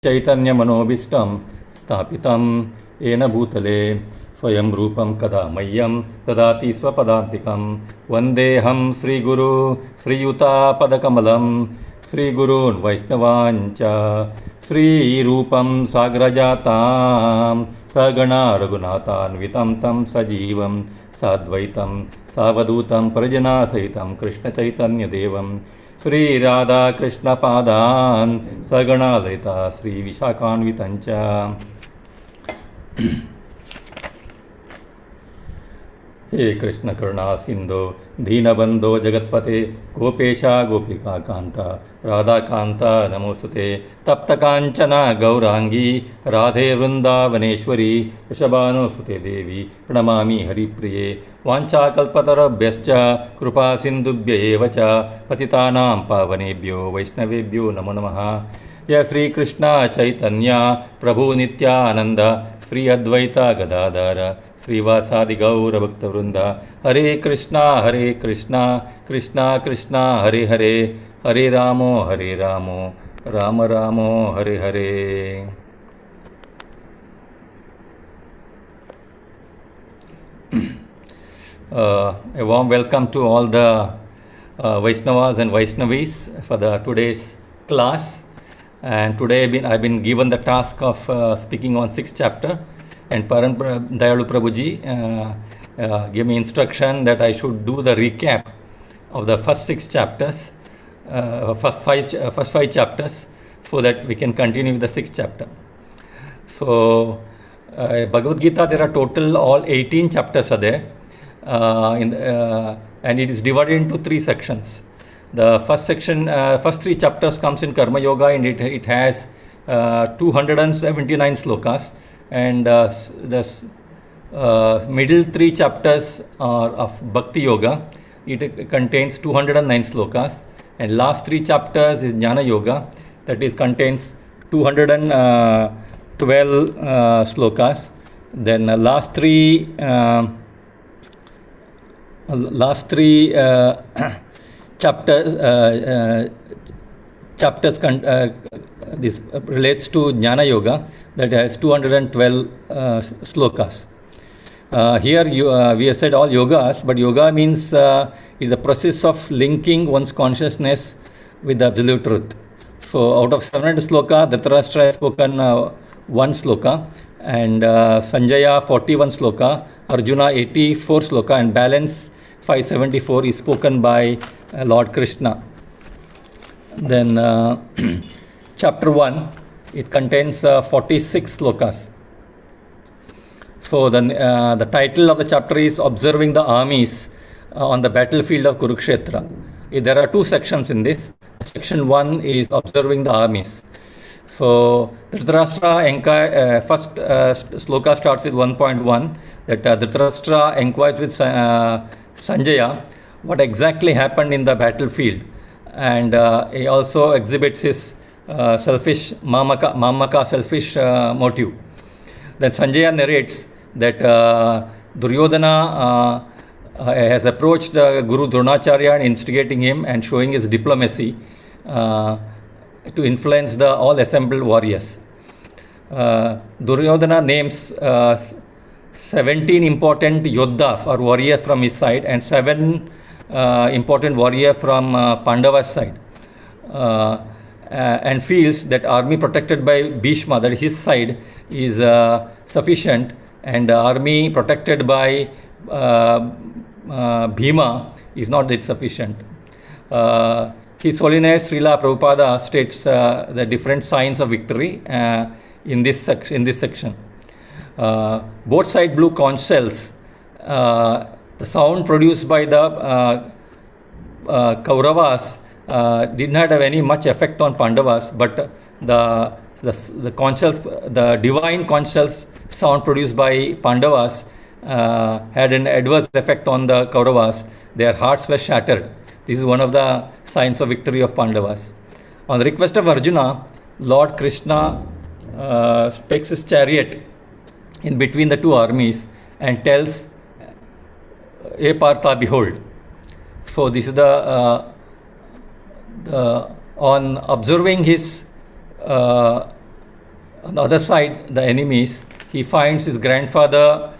चैतन्यमनोभीष्टं स्थापितं येन भूतले स्वयं रूपं कदा मह्यं ददाति स्वपदान्तिकं वन्देऽहं श्रीगुरु श्रीयुतापदकमलं श्रीगुरून् वैष्णवाञ्च श्रीरूपं साग्रजातां सगणा रघुनाथान्वितं तं सजीवं साद्वैतं सावधूतं परिजनासहितं कृष्णचैतन्यदेवं श्रीराधाकृष्णपादान् सगणा ललिता श्रीविशाखान्वितञ्च हे कृष्ण करुणा सिंधो दीनबंधो जगत्पते गोपेशा गोपिका कांता राधा कांता नमोस्तुते तप्त कांचना गौरांगी राधे वृंदावनेश्वरी वृषभानुसुते देवी प्रणमामि हरिप्रिये वाञ्छाकल्पतरुभ्यश्च कृपा सिन्धुभ्य एव च पतितानां पावनेभ्यो वैष्णवेभ्यो नमो नमः। जय श्री कृष्ण चैतन्य प्रभु नित्यानंद श्री अद्वैत गदाधर श्रीवासादि गौरभक्तवृंद हरे कृष्णा कृष्णा कृष्णा हरे हरे हरे रामो राम रामो Hare Hare. A warm welcome to all the Vaishnavas and Vaishnavis for the today's class. And today I've been given the task of speaking on 6th chapter. And Param Dayalu Prabhuji gave me instruction that I should do the recap of the first 6 chapters, first five chapters, so that we can continue with the 6th chapter. So, Bhagavad Gita, there are total all 18 chapters are there, and it is divided into 3 sections. The first section, first 3 chapters comes in Karma Yoga, and it has 279 slokas. And the middle 3 chapters are of Bhakti Yoga. It contains 209 slokas, and last 3 chapters is Jnana Yoga, that is contains 212 slokas. Then last three chapters this relates to Jnana Yoga, that has 212 slokas. Here we have said all yogas, but yoga means is the process of linking one's consciousness with the absolute truth. So out of 700 sloka, Dhritarashtra has spoken 1 sloka, and Sanjaya 41 sloka, Arjuna 84 sloka, and balance 574 is spoken by Lord Krishna. Then chapter 1, it contains 46 slokas. So the title of the chapter is Observing the Armies on the Battlefield of Kurukshetra. There are 2 sections in this. Section 1 is Observing the Armies. So Dhritarashtra first sloka starts with 1.1, that Dhritarashtra inquires with Sanjaya what exactly happened in the battlefield, and he also exhibits his selfish mamaka selfish motive. Then Sanjaya narrates that Duryodhana has approached Guru Dronacharya and instigating him and showing his diplomacy to influence the all assembled warriors. Duryodhana names 17 important Yoddhas or warriors from his side, and 7 important warriors from Pandava's side, and feels that army protected by Bhishma, that his side, is sufficient, and army protected by Bhima is not that sufficient. His Holiness Srila Prabhupada states the different signs of victory in this section. Both sides blew conch shells. The sound produced by the Kauravas did not have any much effect on Pandavas, but the conch shells, the divine conch shells sound produced by Pandavas had an adverse effect on the Kauravas. Their hearts were shattered. This is one of the signs of victory of Pandavas. On the request of Arjuna, Lord Krishna takes his chariot in between the 2 armies and tells, "E Partha, behold." So this is on observing his On the other side, the enemies, he finds his grandfather,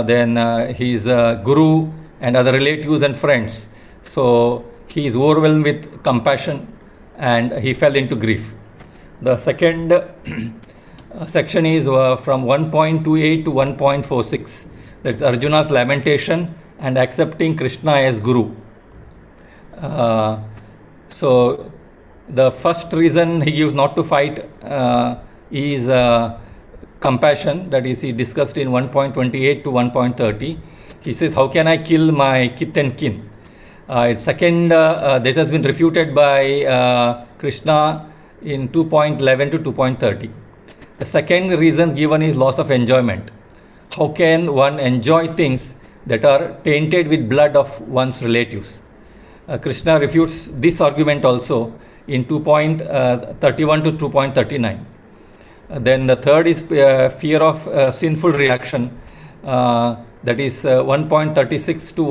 then his guru and other relatives and friends. So he is overwhelmed with compassion and he fell into grief. The second section is from 1.28 to 1.46. That's Arjuna's lamentation and accepting Krishna as Guru. So the first reason he gives not to fight is compassion, that is he discussed in 1.28 to 1.30. He says, how can I kill my kith and kin? Second, that has been refuted by Krishna in 2.11 to 2.30. The second reason given is loss of enjoyment. How can one enjoy things that are tainted with blood of one's relatives? Krishna refutes this argument also in 2.31 to 2.39. Then the third is fear of sinful reaction, that is 1.36 to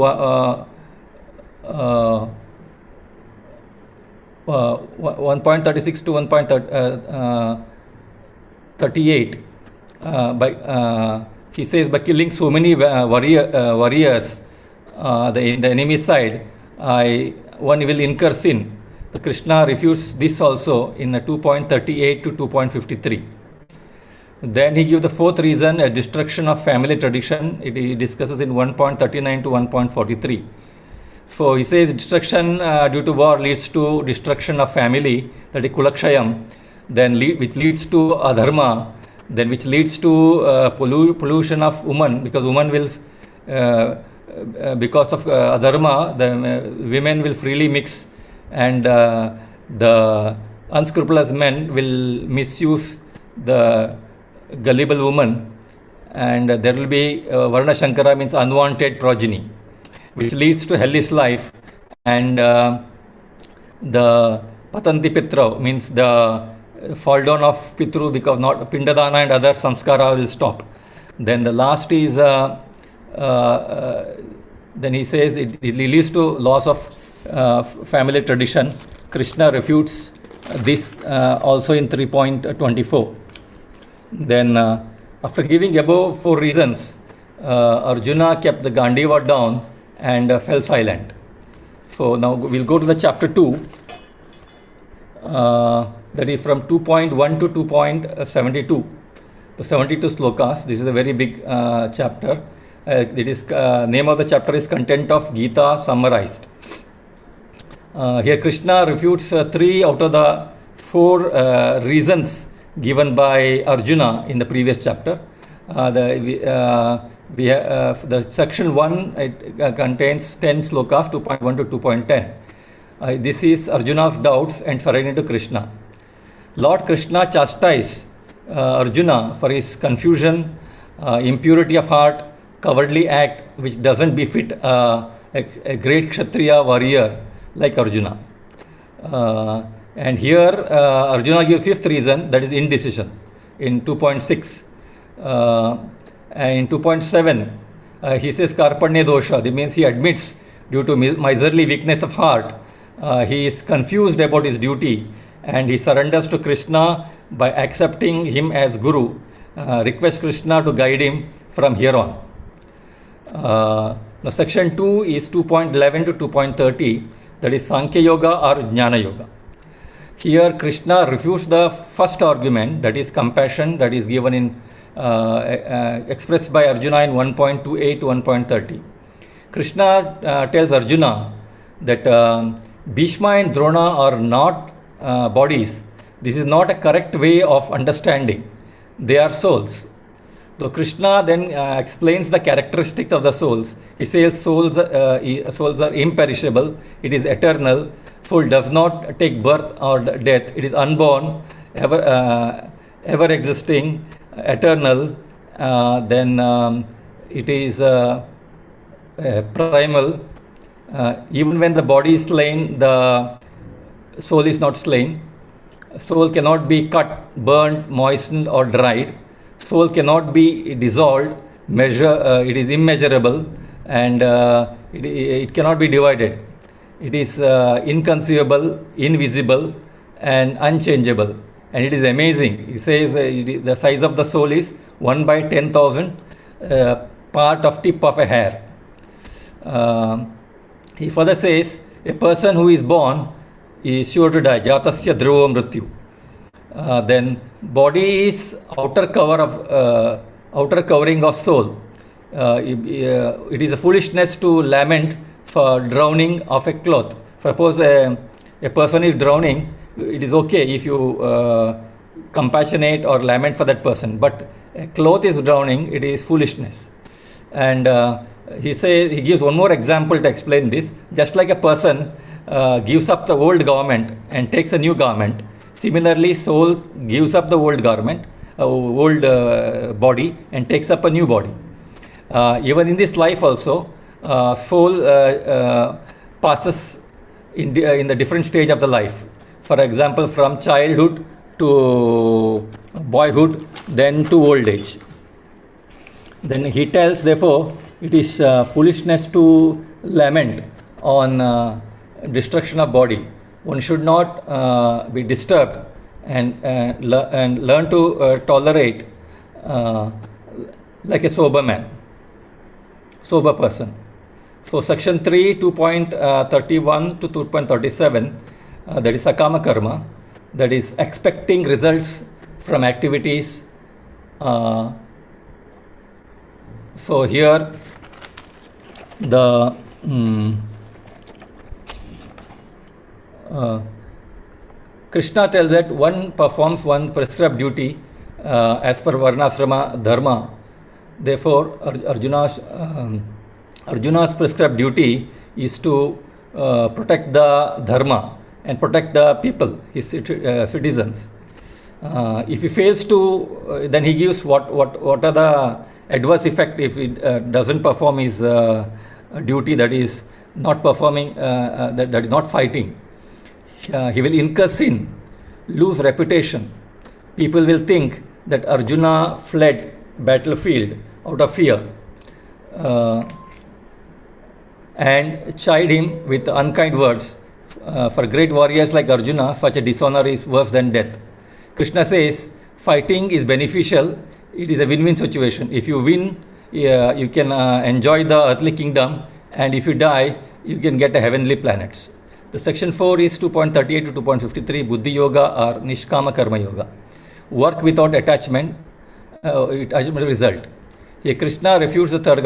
1.36 to 1.38. He says, by killing so many warriors in the enemy side, one will incur sin. So Krishna refutes this also in 2.38 to 2.53. Then he gives the fourth reason, a destruction of family tradition. He discusses in 1.39 to 1.43. So he says destruction due to war leads to destruction of family, that is kulakshayam, then which leads to adharma, then which leads to pollution of woman, because woman will, because of adharma, the women will freely mix, and the unscrupulous men will misuse the gullible woman, and there will be Varna Shankara, means unwanted progeny, which leads to hellish life, and the Patanti Pitra, means the fall down of Pitru, because not Pindadana and other samskara will stop. Then the last is, then he says it leads to loss of family tradition. Krishna refutes this also in 3.24. Then after giving above four reasons, Arjuna kept the Gandiva down and fell silent. So now we'll go to the chapter 2, that is from 2.1 to 2.72. The 72 slokas. This is a very big chapter. It is name of the chapter is Content of Gita Summarized. Here Krishna refutes 3 out of the 4 reasons given by Arjuna in the previous chapter. The section 1, it contains 10 slokas, 2.1 to 2.10. This is Arjuna's doubts and surrender to Krishna. Lord Krishna chastised Arjuna for his confusion, impurity of heart, cowardly act, which doesn't befit a great Kshatriya warrior like Arjuna. And here Arjuna gives 5th reason, that is indecision, in 2.6. And in 2.7, he says Karpanya dosha. That means he admits due to miserly weakness of heart, he is confused about his duty, and he surrenders to Krishna by accepting him as Guru, requests Krishna to guide him from here on. Now section 2 is 2.11 to 2.30, that is Sankey Yoga or Jnana Yoga. Here Krishna refutes the first argument, that is compassion, that is given in expressed by Arjuna in 1.28 to 1.30. Krishna tells Arjuna that Bhishma and Drona are not bodies. This is not a correct way of understanding. They are souls. So Krishna then explains the characteristics of the souls. He says souls are imperishable. It is eternal. Soul does not take birth or death. It is unborn, ever existing, eternal. Then it is primal. Even when the body is slain, the soul is not slain. Soul cannot be cut, burned, moistened or dried. Soul cannot be dissolved, it is immeasurable, and it cannot be divided. It is inconceivable, invisible and unchangeable. and it is amazing. He says the size of the soul is 1 by 10,000 part of tip of a hair. He further says a person who is born is sure to die. Jatasya dhruva mrityu. Then body is outer covering of soul. It is a foolishness to lament for drowning of a cloth. Suppose a person is drowning, it is okay if you compassionate or lament for that person. But a cloth is drowning, it is foolishness. And he gives one more example to explain this. Just like a person gives up the old garment and takes a new garment, similarly soul gives up the old garment, old body, and takes up a new body. Even in this life also, soul passes in the different stage of the life. For example, from childhood to boyhood, then to old age. Then he tells, therefore, it is foolishness to lament on destruction of body. One should not be disturbed and learn to tolerate like a sober person. So section 3, 2.31 to 2.37, that is sakama karma, that is expecting results from activities. So here the Krishna tells that one performs one prescribed duty as per varnasrama dharma. Therefore, Arjuna's prescribed duty is to protect the dharma and protect the people, his citizens. If he fails to, then he gives what are the adverse effect if he doesn't perform his duty, that is not performing, that is not fighting. He will incur sin, lose reputation. People will think that Arjuna fled battlefield out of fear, and chide him with unkind words. For great warriors like Arjuna, such a dishonor is worse than death. Krishna says fighting is beneficial. It is a win-win situation. If you win, you can enjoy the earthly kingdom, and if you die, you can get a heavenly planets. The section 4 is 2.38 to 2.53, Buddhi Yoga or Nishkama Karma Yoga. Work without attachment, result. Here Krishna refutes the third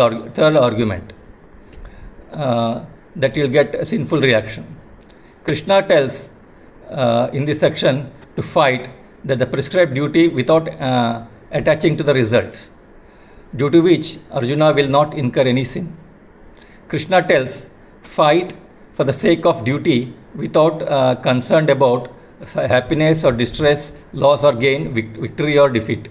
argument, that you will get a sinful reaction. Krishna tells in this section to fight that the prescribed duty without attaching to the results, due to which Arjuna will not incur any sin. Krishna tells fight for the sake of duty without concerned about happiness or distress, loss or gain, victory or defeat.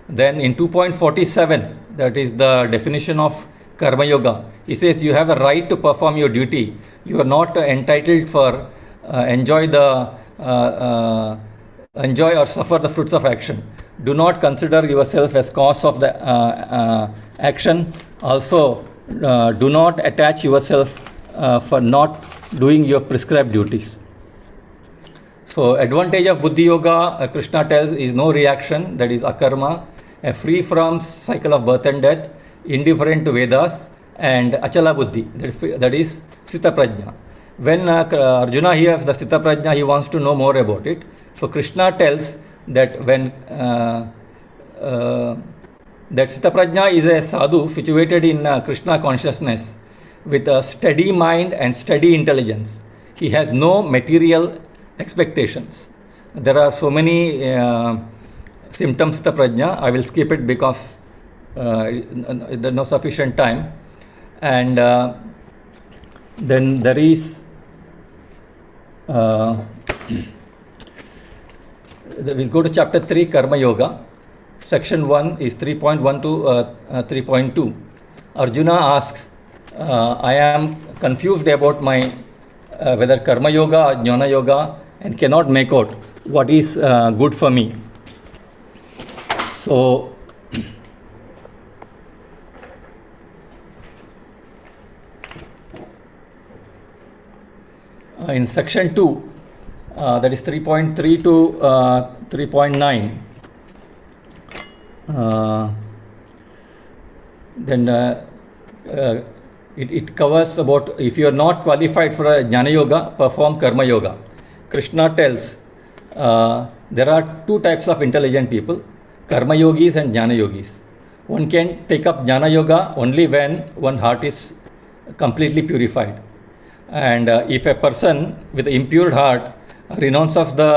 Then in 2.47, that is the definition of Karma Yoga, he says you have a right to perform your duty. You are not entitled for enjoy or suffer the fruits of action. Do not consider yourself as cause of the action. Also, do not attach yourself for not doing your prescribed duties. So, advantage of Buddhi Yoga, Krishna tells, is no reaction, that is akarma, free from cycle of birth and death, indifferent to Vedas, and achala buddhi, that is Sthita Prajna. When Arjuna hears the Sthita Prajna, he wants to know more about it. So Krishna tells that when that Sthita Prajna is a sadhu situated in Krishna consciousness with a steady mind and steady intelligence. He has no material expectations. There are so many symptoms of the prajna. I will skip it because there's no sufficient time. And then there is we'll go to chapter 3, Karma Yoga. Section 1 is 3.1 to 3.2. Arjuna asks, I am confused about my whether Karma Yoga or Jnana Yoga and cannot make out what is good for me. So, in section 2, that is 3.3 to 3.9. Then it covers about if you are not qualified for a Jnana Yoga, perform Karma Yoga. Krishna tells there are two types of intelligent people, Karma Yogis and Jnana Yogis. One can take up Jnana Yoga only when one's heart is completely purified. And if a person with an impure heart renounces of the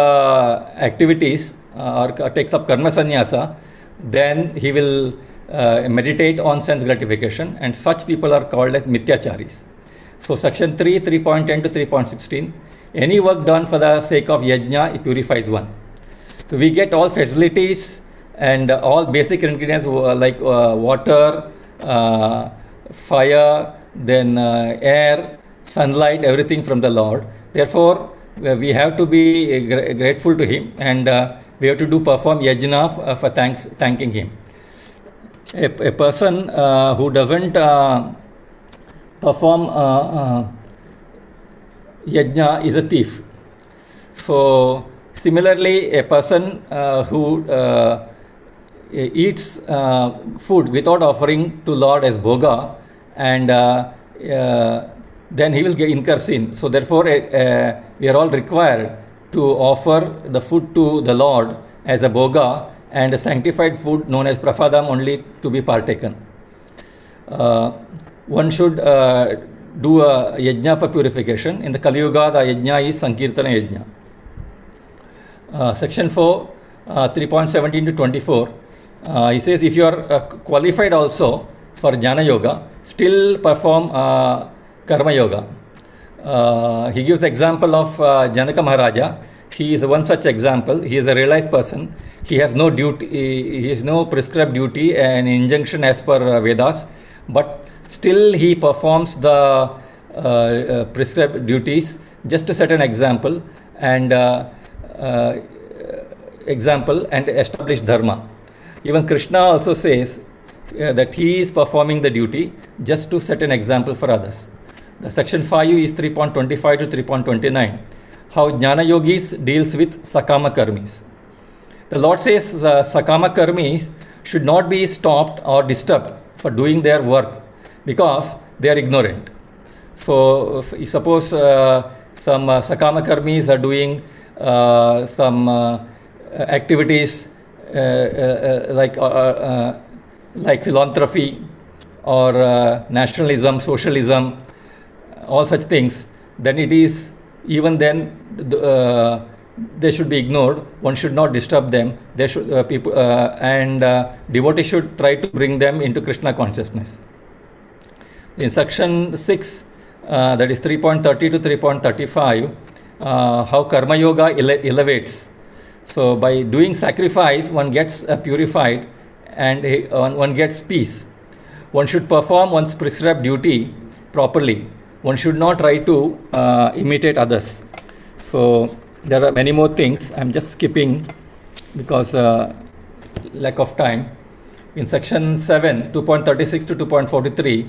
activities or takes up Karma Sannyasa, then he will meditate on sense gratification, and such people are called as Mithyacharis. So section 3, 3.10 to 3.16, any work done for the sake of yajna, it purifies one. So we get all facilities and all basic ingredients like water, fire, then air, sunlight, everything from the Lord. Therefore, we have to be grateful to Him, and we have to perform yajna for thanking Him. A person who doesn't perform yajna is a thief. So similarly, a person who eats food without offering to Lord as bhoga, and then he will incur sin. So therefore, we are all required to offer the food to the Lord as a bhoga, and a sanctified food known as prasadam only to be partaken. One should do a yajna for purification. In the Kali Yuga, the yajna is Sankirtana yajna. Section 4, 3.17 to 24, he says if you are qualified also for Jnana Yoga, still perform Karma Yoga. He gives example of Janaka Maharaja. He is one such example. He is a realized person. He has no duty, he has no prescribed duty and injunction as per Vedas, but still he performs the prescribed duties just to set an example and establish dharma. Even Krishna also says that he is performing the duty just to set an example for others. The section 5 is 3.25 to 3.29. How Jnana Yogis deals with Sakama Karmis. The Lord says Sakama Karmis should not be stopped or disturbed for doing their work because they are ignorant. So suppose some Sakama Karmis are doing some activities like philanthropy or nationalism, socialism, all such things, then it is even then they should be ignored. One should not disturb them. They should devotees should try to bring them into Krishna consciousness. In section 6, that is 3.30 to 3.35, how Karma Yoga elevates. So by doing sacrifice, one gets purified and one gets peace. One should perform one's prescribed duty properly. One should not try to imitate others. So there are many more things. I'm just skipping because lack of time. In section 7, 2.36 to 2.43,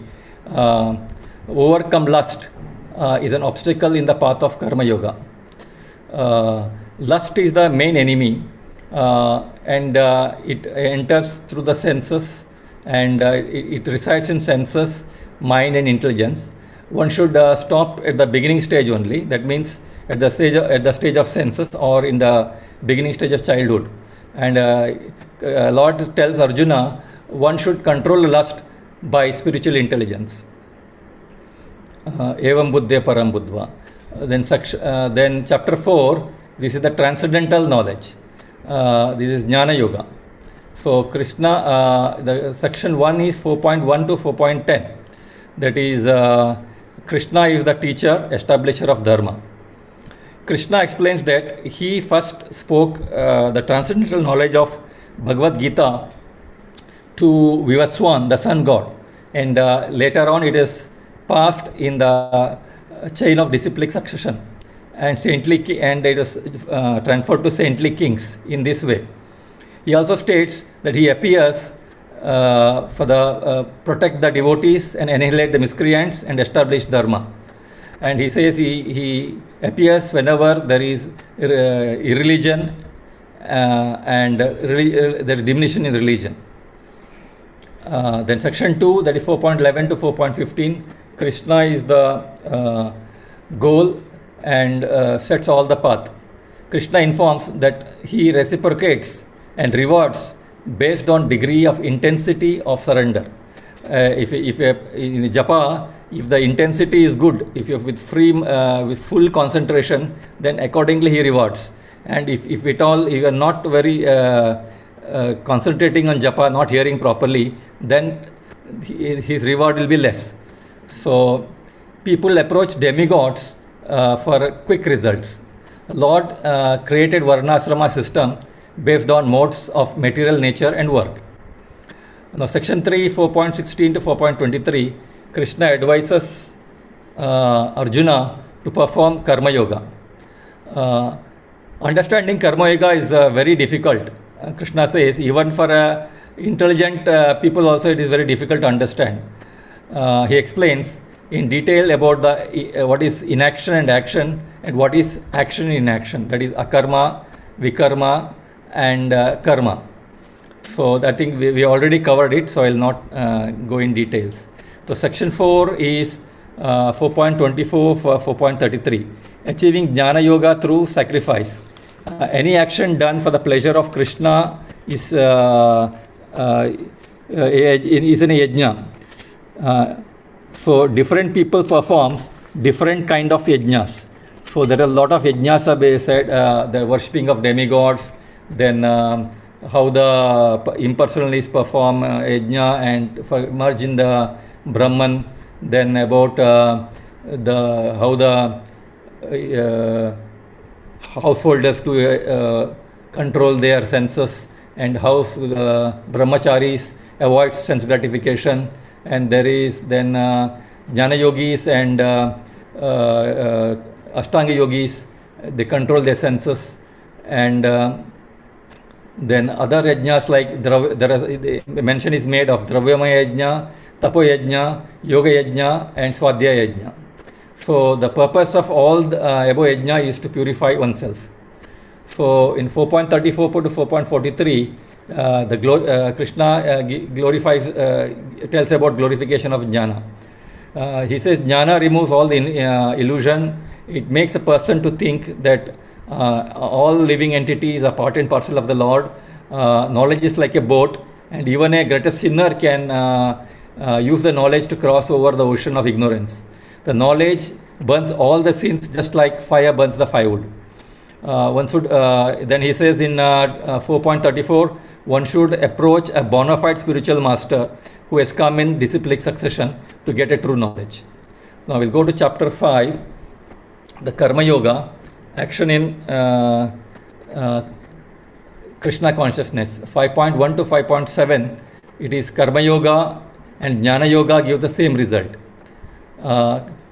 overcome lust is an obstacle in the path of Karma Yoga. Lust is the main enemy, and it enters through the senses, and it resides in senses, mind and intelligence. One should stop at the beginning stage only. That means at the stage of senses or in the beginning stage of childhood. And Lord tells Arjuna one should control lust by spiritual intelligence. Evam buddhe param buddhva. Then chapter 4, this is the transcendental knowledge. This is Jnana Yoga. So Krishna, the section 1 is 4.1 to 4.10. That is Krishna is the teacher, establisher of dharma. Krishna explains that he first spoke the transcendental knowledge of Bhagavad Gita to Vivaswan, the sun god, and later on it is passed in the chain of disciplic succession, and it is transferred to saintly kings in this way. He also states that he appears for the protect the devotees and annihilate the miscreants and establish dharma. And he says he appears whenever there is irreligion and there is diminution in religion. Then section 2, that is 4.11 to 4.15, Krishna is the goal and sets all the path. Krishna informs that he reciprocates and rewards based on degree of intensity of surrender. If in japa, if the intensity is good, if you with full concentration, then accordingly he rewards. And if at all you are not very concentrating on japa, not hearing properly, then his reward will be less. So people approach demigods for quick results. Lord created varnasrama system based on modes of material nature and work. Now section 3, 4.16 to 4.23, Krishna advises Arjuna to perform karma yoga. Understanding karma yoga is very difficult. Krishna says even for intelligent people also it is very difficult to understand. He explains in detail about what is inaction and action, and what is action in inaction, that is akarma, vikarma and karma. So I think we already covered it, so I will not go in details. So section 4 is 4.24 for 4.33, achieving Jnana Yoga through sacrifice. Any action done for the pleasure of Krishna is in a yajna. So different people perform different kind of yajnas. So there are a lot of yajnas are said, the worshipping of demigods, then how the impersonalists perform yajna and merge in the Brahman, then about how the householders to control their senses, and how brahmacharis avoid sense gratification, and there is then jnana yogis and ashtanga yogis, they control their senses, and then other yajnas like the mention is made of dravyamaya yajna, tapo yajna, yoga yajna and swadhyaya yajna. So the purpose of all the above yajna is to purify oneself. So in 4.34 to 4.43, Krishna glorifies, tells about glorification of jnana. He says jnana removes all the illusion. It makes a person to think that all living entities are part and parcel of the Lord. Knowledge is like a boat, and even a greatest sinner can use the knowledge to cross over the ocean of ignorance. The knowledge burns all the sins just like fire burns the firewood. One should, then he says in 4.34, one should approach a bona fide spiritual master who has come in disciplic succession to get a true knowledge. Now we'll go to chapter 5, the Karma Yoga, action in Krishna consciousness. 5.1 to 5.7, it is Karma Yoga and Jnana Yoga give the same result.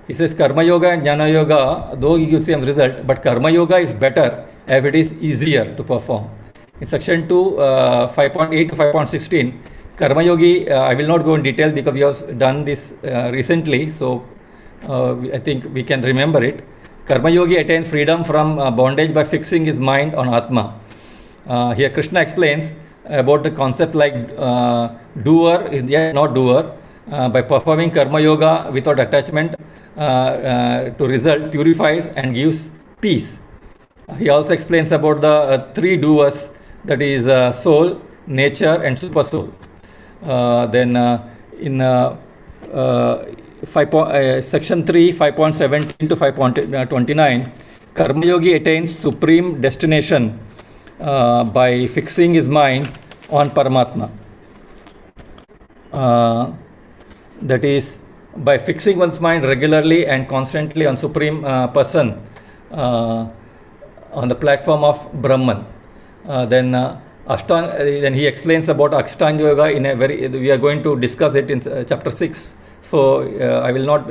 He says Karma Yoga and Jnana Yoga, though he gives the same result, but Karma Yoga is better if it is easier to perform. In section 2, 5.8 to 5.16, Karma Yogi, I will not go in detail because we have done this recently, so I think we can remember it. Karma Yogi attains freedom from bondage by fixing his mind on Atma. Here Krishna explains about the concept like doer is yet not doer. By performing Karma Yoga without attachment to result, purifies and gives peace. He also explains about the three doers, that is soul, nature and super soul. Then in section 3, 5.17 to 5.29, Karma Yogi attains supreme destination by fixing his mind on Paramatma. That is, by fixing one's mind regularly and constantly on Supreme Person on the platform of Brahman. Then he explains about Ashtanga Yoga in a we are going to discuss it in chapter 6. So I will not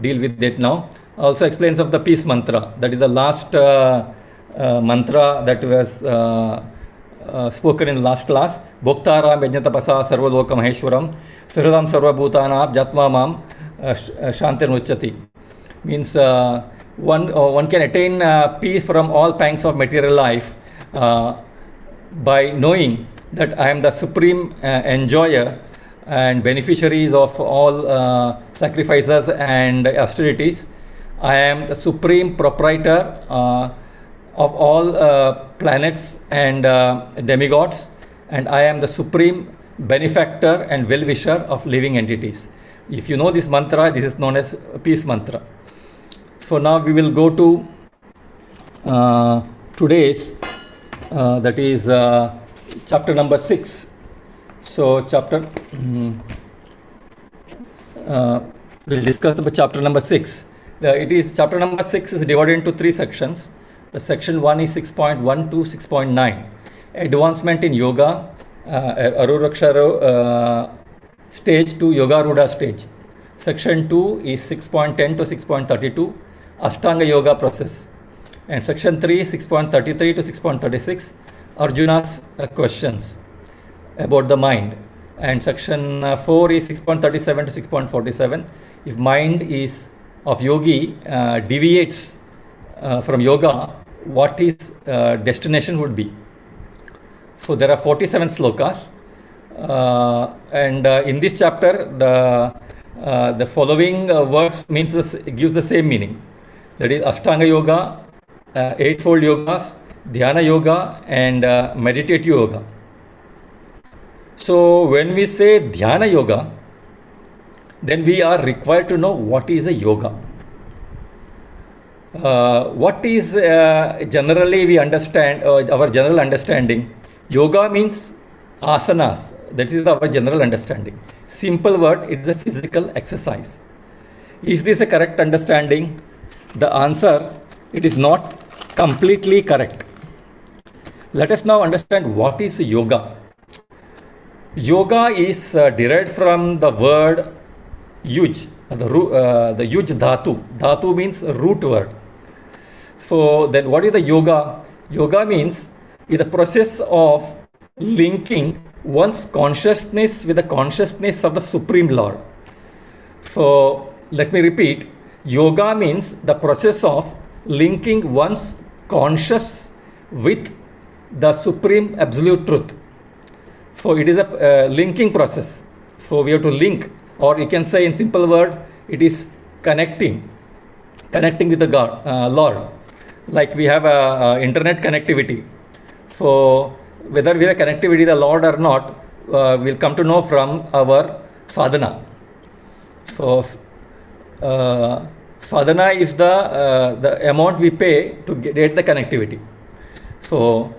deal with it now. Also explains of the peace mantra, that is the last mantra that was spoken in the last class. Bhoktaram yajnatapasa sarvaloka maheshwaram sriradam sarvabhutanam jatma mam shantirnuchati. Means one can attain peace from all pangs of material life by knowing that I am the supreme enjoyer and beneficiaries of all sacrifices and austerities. I am the supreme proprietor of all planets and demigods, and I am the supreme benefactor and well-wisher of living entities. If you know this mantra, this is known as peace mantra. So now we will go to today's, that is chapter number 6. So we'll discuss about chapter number 6. Chapter number 6 is divided into 3 sections. The section 1 is 6.1 to 6.9. Advancement in yoga, Arurukshara stage to Yoga Rudha stage. Section 2 is 6.10 to 6.32, Ashtanga Yoga process. And section 3 is 6.33 to 6.36, Arjuna's questions about the mind. And section 4 is 6.37 to 6.47. If mind is of yogi deviates from yoga, what his destination would be. So there are 47 slokas, and in this chapter the following words gives the same meaning. That is Ashtanga Yoga, Eightfold Yogas, Dhyana Yoga, and Meditative Yoga. So when we say Dhyana Yoga, then we are required to know what is a yoga. What is generally we understand, our general understanding, yoga means asanas. That is our general understanding. Simple word, it is a physical exercise. Is this a correct understanding? The answer, it is not completely correct. Let us now understand what is yoga. Yoga is derived from the word yuj, the yuj dhatu. Dhatu means root word. So then what is the yoga? Yoga means is the process of linking one's consciousness with the consciousness of the Supreme Lord. So let me repeat. Yoga means the process of linking one's conscious with the Supreme Absolute Truth. So it is a linking process. So we have to link, or you can say in simple word, it is connecting with the God, Lord. Like we have a internet connectivity. So whether we have connectivity with the Lord or not, we'll come to know from our sadhana. So sadhana is the amount we pay to get the connectivity. So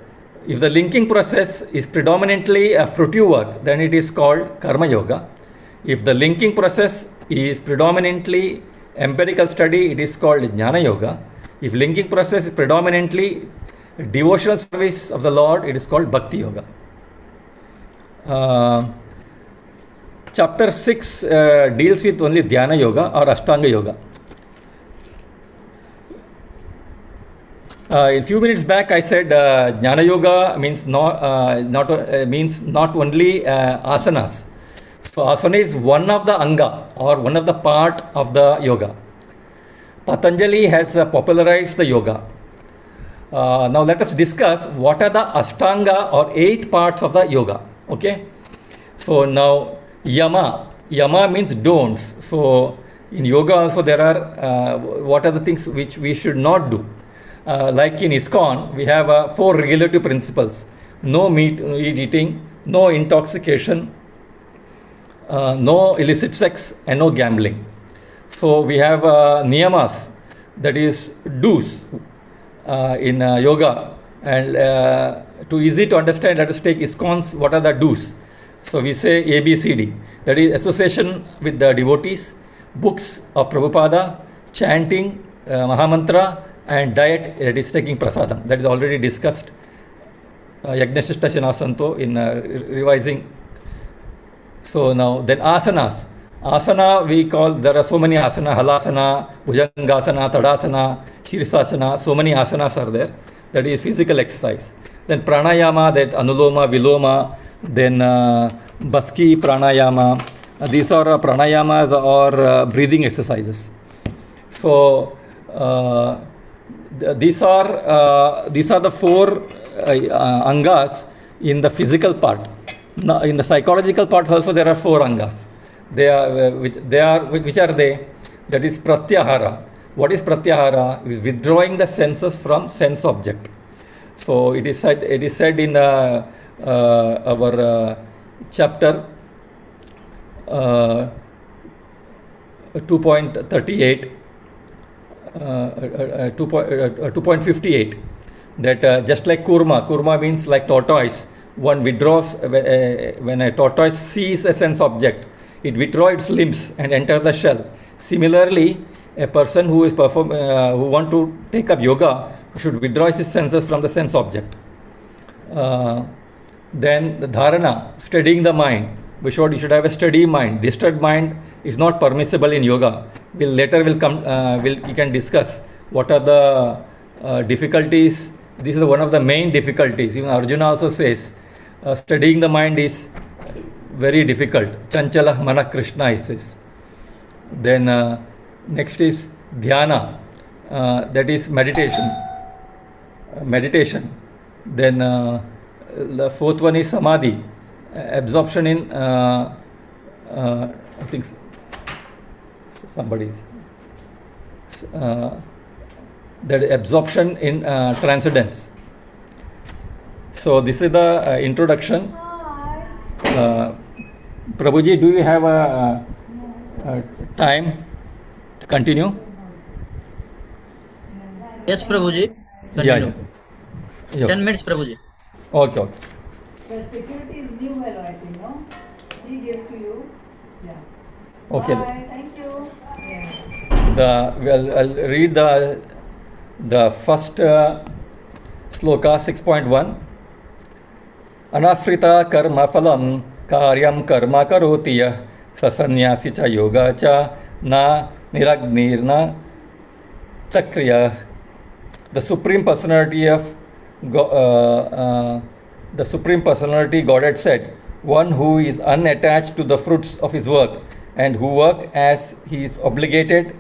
if the linking process is predominantly a fruitive work, then it is called karma yoga. If the linking process is predominantly empirical study, it is called jnana yoga. If linking process is predominantly devotional service of the Lord, it is called bhakti yoga. Chapter 6 deals with only dhyana yoga or ashtanga yoga. A few minutes back I said jnana yoga means not only asanas. So asana is one of the anga or one of the part of the yoga. Patanjali has popularized the yoga. Now let us discuss what are the ashtanga or 8 parts of the yoga. Okay. So now yama means don'ts. So in yoga also there are what are the things which we should not do. Like in ISKCON, we have 4 regulative principles: no meat eating, no intoxication, no illicit sex, and no gambling. So we have niyamas, that is do's in yoga. And too easy to understand, let us take ISKCON's what are the do's. So we say ABCD, that is association with the devotees, books of Prabhupada, chanting Mahamantra, and diet, that is taking prasadam. That is already discussed. Yagnashishta Shinasanto in revising. So now then asanas. Asana we call, there are so many asana: halasana, bhujangasana, tadasana, shirsasana, so many asanas are there. That is physical exercise. Then pranayama, that anuloma, viloma, then baski pranayama. These are pranayamas or breathing exercises. So These are the four angas in the physical part. Now, in the psychological part also there are four angas. Which are they? That is Pratyahara. What is Pratyahara? It is withdrawing the senses from sense object. So it is said in our chapter 2.38, 2.58, that just like kurma means like tortoise. One withdraws when a tortoise sees a sense object, it withdraws its limbs and enters the shell. Similarly, a person who is who want to take up yoga should withdraw his senses from the sense object. Then the dharana, studying the mind. You should have a steady mind. Disturbed mind is not permissible in yoga. We can discuss what are the difficulties. This is one of the main difficulties. Even Arjuna also says studying the mind is very difficult. Chanchala mana Krishna, he says. Then next is dhyana, that is meditation. Then the fourth one is samadhi, absorption in I think somebody that absorption in transcendence. So this is the introduction. Prabhuji, do you have a time to continue? Yes, Prabhuji. Continue. Yeah. 10 minutes, Prabhuji. Okay. But security is new fellow, I think, no? He gave to you. Yeah. Okay. Bye. Thank you. Yeah. I'll read the first sloka 6.1. Anasrita karma phalam karyam karma karoti yah sasanyasi cha yoga cha na niragnirna chakriya. The Supreme Personality Godhead said, one who is unattached to the fruits of his work and who work as he is obligated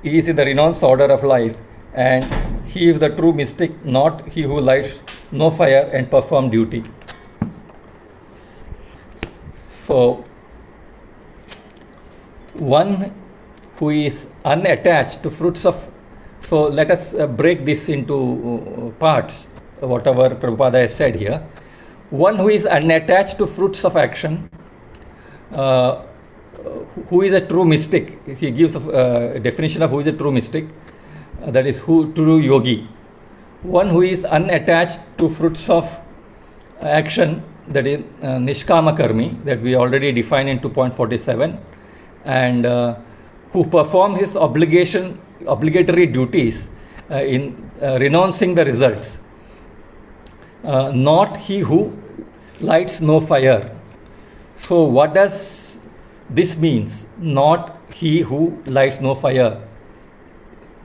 is in the renounced order of life, and he is the true mystic, not he who lights no fire and perform duty. So, one who is unattached to fruits of. So let us break this into parts, whatever Prabhupada has said here. One who is unattached to fruits of action, who is a true mystic. He gives a definition of who is a true mystic, that is true yogi. One who is unattached to fruits of action, that is nishkama karmi, that we already defined in 2.47, and who performs his obligatory duties in renouncing the results. Not he who lights no fire. So what does this means? Not he who lights no fire.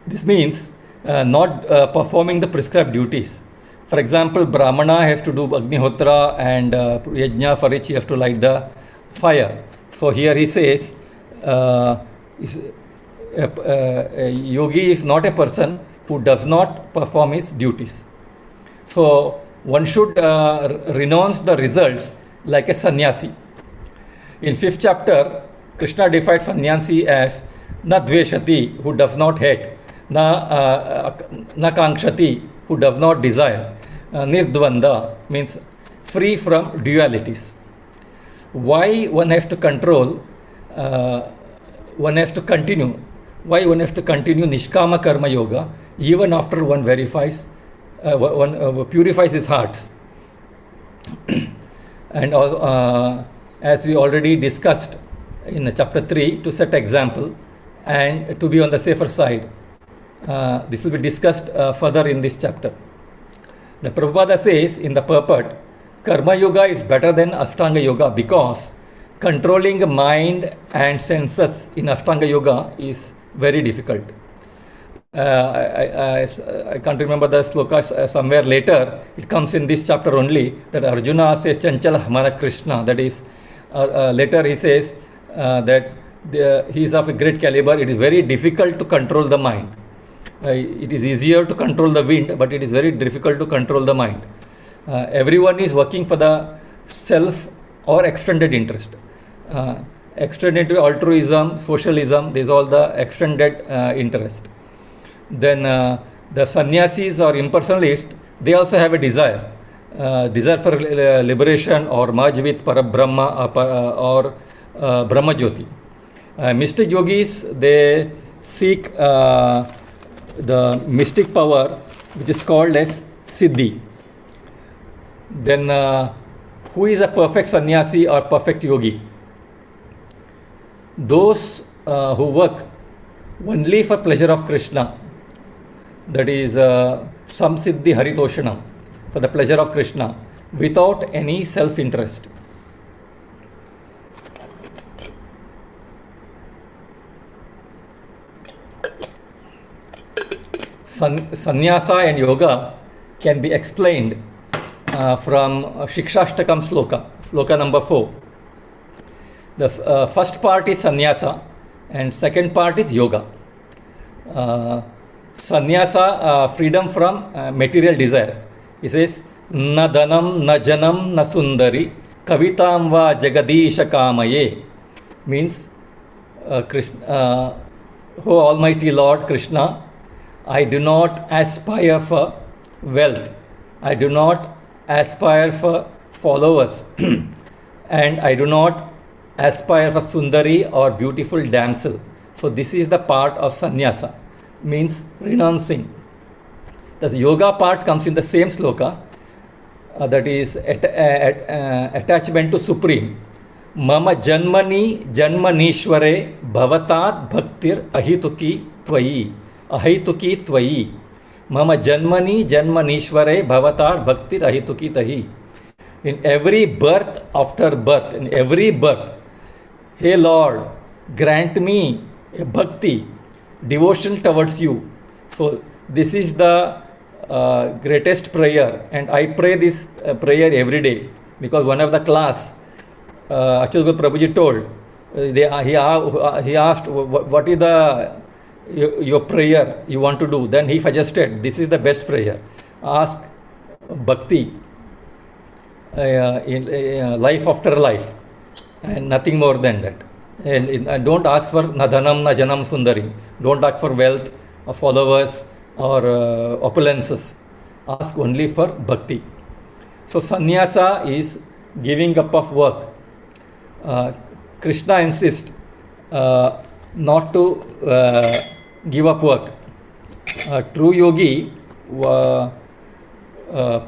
This means not performing the prescribed duties. For example, Brahmana has to do Agnihotra and Yajna, for which he has to light the fire. So here he says a yogi is not a person who does not perform his duties. So one should renounce the results like a sannyasi. In 5th chapter, Krishna defined sannyasi as na dveshati, who does not hate, na kankshati, who does not desire, nirdvanda means free from dualities. Why one has to control, one has to continue Nishkama Karma Yoga even after one verifies, one purifies his hearts. And as we already discussed in chapter 3, to set example and to be on the safer side. This will be discussed further in this chapter. The Prabhupada says in the purport, Karma Yoga is better than Ashtanga Yoga because controlling mind and senses in Ashtanga Yoga is very difficult. I can't remember the sloka, somewhere later it comes in this chapter only that Arjuna says Chanchala Mana Krishna, that is later he says that he is of a great caliber, it is very difficult to control the mind. It is easier to control the wind, but it is very difficult to control the mind. Everyone is working for the self or extended interest. Extended altruism, socialism, these all the extended interest. Then the sannyasis or impersonalists, they also have a desire. Desire for liberation or merge with Parabrahma or Brahma Jyoti. Mystic yogis, they seek the mystic power which is called as Siddhi. Then who is a perfect sannyasi or perfect yogi? Those who work only for pleasure of Krishna, that is Samsiddhi Haritoshanam, for the pleasure of Krishna, without any self-interest. Sannyasa and yoga can be explained from CH.6 sloka, sloka number 4. The first part is sannyasa and second part is yoga. Sannyasa, freedom from material desire. He says, na dhanam, na janam, na sundari, kavitam va jagadisha kamaye. Means, Krishna, O Almighty Lord Krishna, I do not aspire for wealth. I do not aspire for followers. And I do not aspire for sundari or beautiful damsel. So this is the part of sannyasa, means renouncing. The yoga part comes in the same sloka, that is attachment to Supreme. Mama janmani janmanishware bhavatat bhaktir ahituki tvayi. Ahituki tvayi. Mama janmani janmanishware bhavatar bhaktir ahituki tahi. In every birth after birth, in every birth, hey Lord, grant me a bhakti, devotion towards you. So this is the greatest prayer, and I pray this prayer every day, because one of the class, actually Prabhuji told, he asked, what is the your prayer you want to do? Then he suggested, this is the best prayer. Ask bhakti in life after life, and nothing more than that. And don't ask for nadhanam, najanam, sundari. Don't ask for wealth or followers or opulences. Ask only for bhakti. So sannyasa is giving up of work. Krishna insists not to give up work. True yogi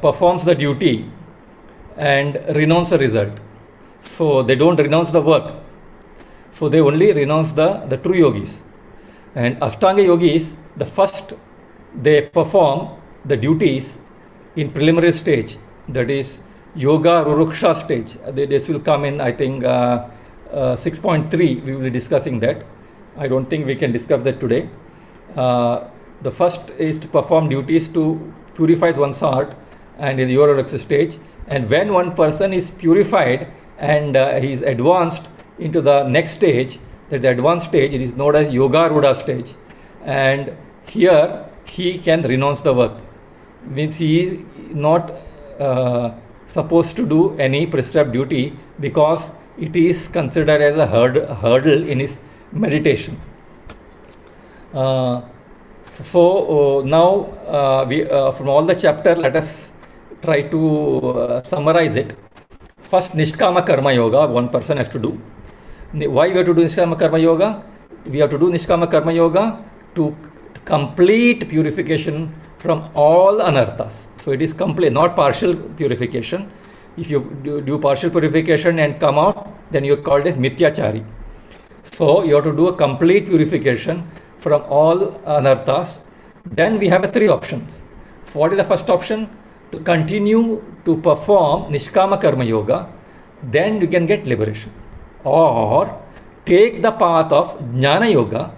performs the duty and renounce the result. So they don't renounce the work. So they only renounce the true yogis. And Ashtanga yogis, the first they perform the duties in preliminary stage, that is yoga ruruksha stage. This will come in, I think, 6.3, we will be discussing that. I don't think we can discuss that today. The first is to perform duties to purify one's heart, and in the yoga ruruksha stage. And when one person is purified and he is advanced into the next stage, that the advanced stage, it is known as yoga ruda stage. And here he can renounce the work. Means he is not supposed to do any prescribed duty, because it is considered as a hurdle in his meditation. So now we from all the chapter, let us try to summarize it. First, Nishkama Karma Yoga, one person has to do. Why we have to do Nishkama Karma Yoga? We have to do Nishkama Karma Yoga to complete purification from all anarthas. So it is complete, not partial purification. If you do partial purification and come out, then you are called as Mithyachari. So you have to do a complete purification from all anarthas. Then we have three options. So what is the first option? To continue to perform Nishkama Karma Yoga, then you can get liberation. Or take the path of Jnana Yoga,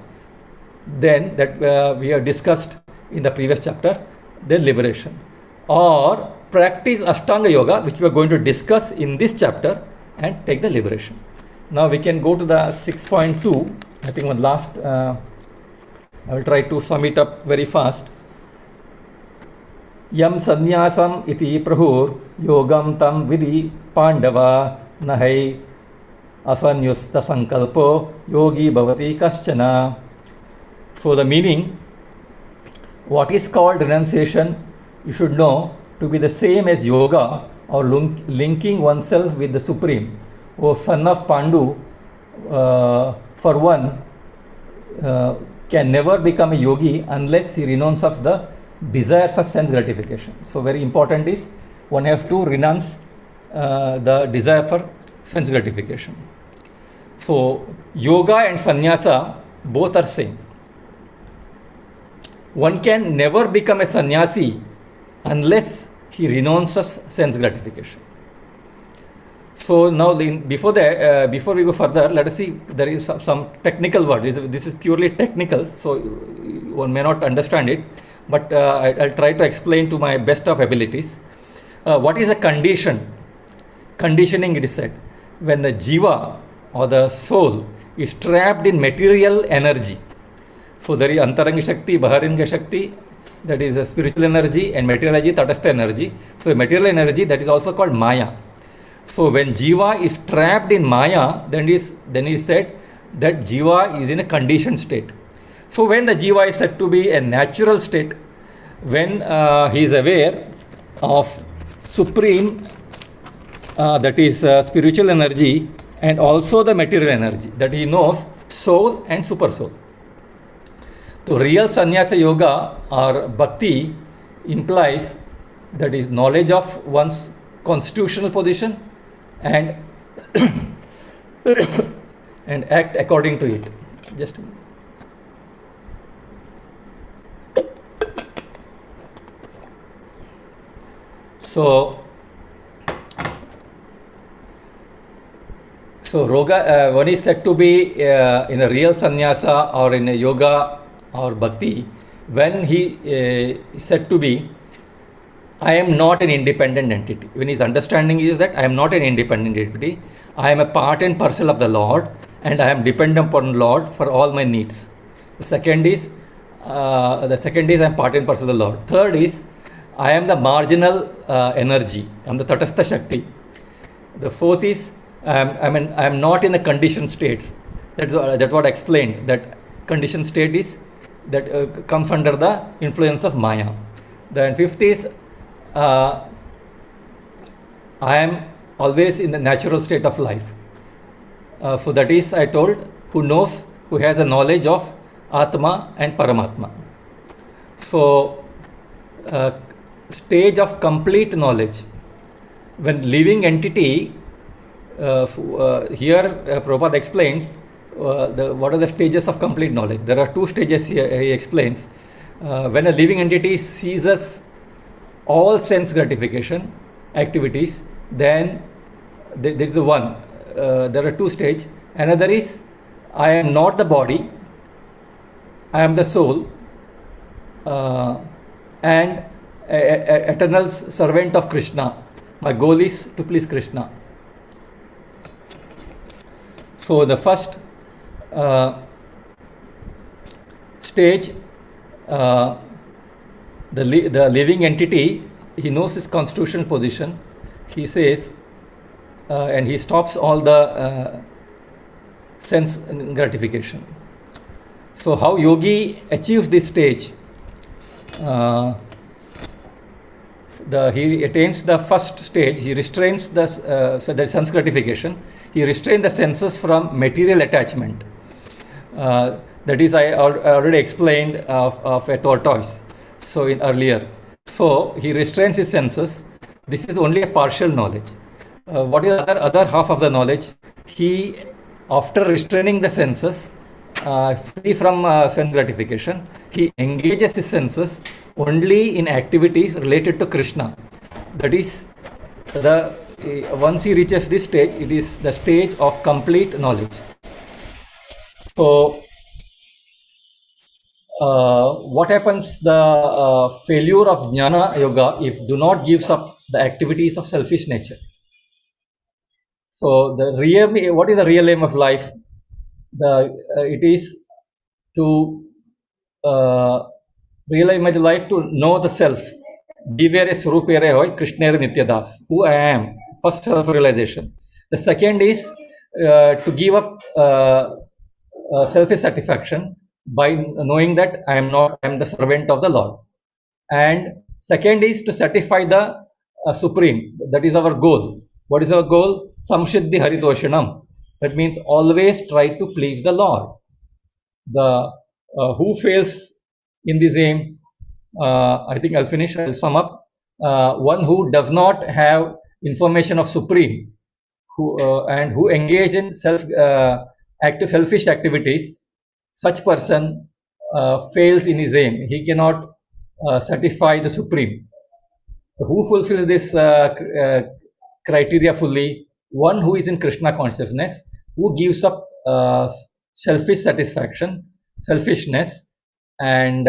then that we have discussed in the previous chapter, then liberation. Or practice Ashtanga Yoga, which we are going to discuss in this chapter, and take the liberation. Now we can go to the 6.2, I think one last I will try to sum it up very fast. Yam sannyasam iti prahur yogam tam vidi pandava nahai asanyusta sankalpo yogi bhavati kaschana. So the meaning, what is called renunciation, you should know to be the same as yoga or linking oneself with the Supreme. O son of Pandu, for one, can never become a yogi unless he renounces the desire for sense gratification. So very important is one has to renounce the desire for sense gratification. So yoga and sannyasa both are same. One can never become a sannyasi unless he renounces sense gratification. So now, before we go further, let us see, there is some technical word. This is purely technical, so one may not understand it, but I'll try to explain to my best of abilities. What is a condition? Conditioning, it is said, when the jiva or the soul is trapped in material energy. So there is antaranga shakti, baharanga shakti, that is a spiritual energy, and material energy, tatastha energy. So material energy, that is also called maya. So when jiva is trapped in maya, then it is said that jiva is in a conditioned state. So when the jiva is said to be a natural state, when he is aware of supreme, that is spiritual energy, and also the material energy, that he knows soul and super soul. So real sannyasa yoga or bhakti implies, that is, knowledge of one's constitutional position and and act according to it. Just a minute. So Roga, one is said to be in a real sannyasa or in a yoga or bhakti when he is said to be, I am not an independent entity. When his understanding is that I am not an independent entity, I am a part and parcel of the Lord, and I am dependent upon Lord for all my needs. The second is I am part and parcel of the Lord. Third is I am the marginal energy. I am the tatastha shakti. The fourth is I am not in the conditioned states. That's what I explained. That conditioned state is that comes under the influence of maya. Then fifth is I am always in the natural state of life. So that is, I told, who has a knowledge of Atma and Paramatma. So stage of complete knowledge. When living entity, here Prabhupada explains what are the stages of complete knowledge. There are two stages here, he explains. When a living entity ceases all sense gratification activities, then there is one. There are two stages. Another is I am not the body, I am the soul, and eternal servant of Krishna. My goal is to please Krishna. So the first stage, the living entity, he knows his constitutional position. He says, and he stops all the sense gratification. So how yogi achieves this stage? He attains the first stage. He restrains the sense gratification. He restrains the senses from material attachment. That is, I already explained of a tortoise. So in earlier, so he restrains his senses. This is only a partial knowledge. What is the other half of the knowledge? He, after restraining the senses, free from sense gratification, he engages his senses only in activities related to Krishna. That is, once he reaches this stage, it is the stage of complete knowledge. So what happens, the failure of Jnana Yoga if do not gives up the activities of selfish nature. So what is the real aim of life? It is to realize my life to know the self. Divere Surupere Hoy, Krishnere Nityadas, who I am, first self-realization. The second is to give up self-satisfaction by knowing that I am not, I am the servant of the Lord. And second is to satisfy the Supreme. That is our goal. What is our goal? Samshiddhi Haritoshanam. That means always try to please the Lord. The who fails in this aim, I think I'll finish, I'll sum up. One who does not have information of Supreme, and who engage in active selfish activities, such person fails in his aim. He cannot satisfy the Supreme. So who fulfills this criteria fully? One who is in Krishna consciousness, who gives up selfish satisfaction, selfishness, and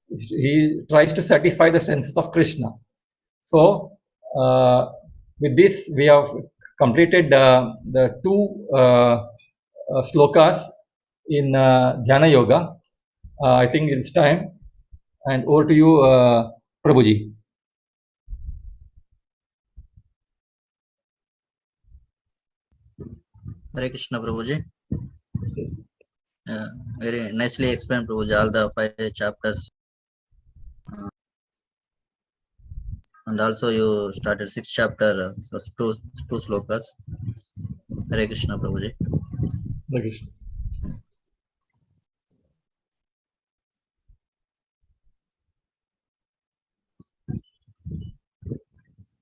he tries to satisfy the senses of Krishna. So, with this, we have completed the two slokas in Dhyana Yoga. I think it's time. And over to you, Prabhuji. Hare Krishna, Prabhuji. Very nicely explained, Prabhuji, all the 5 chapters. And also you started 6th chapter, so two slokas. Hare Krishna, Prabhuji. Hare Krishna.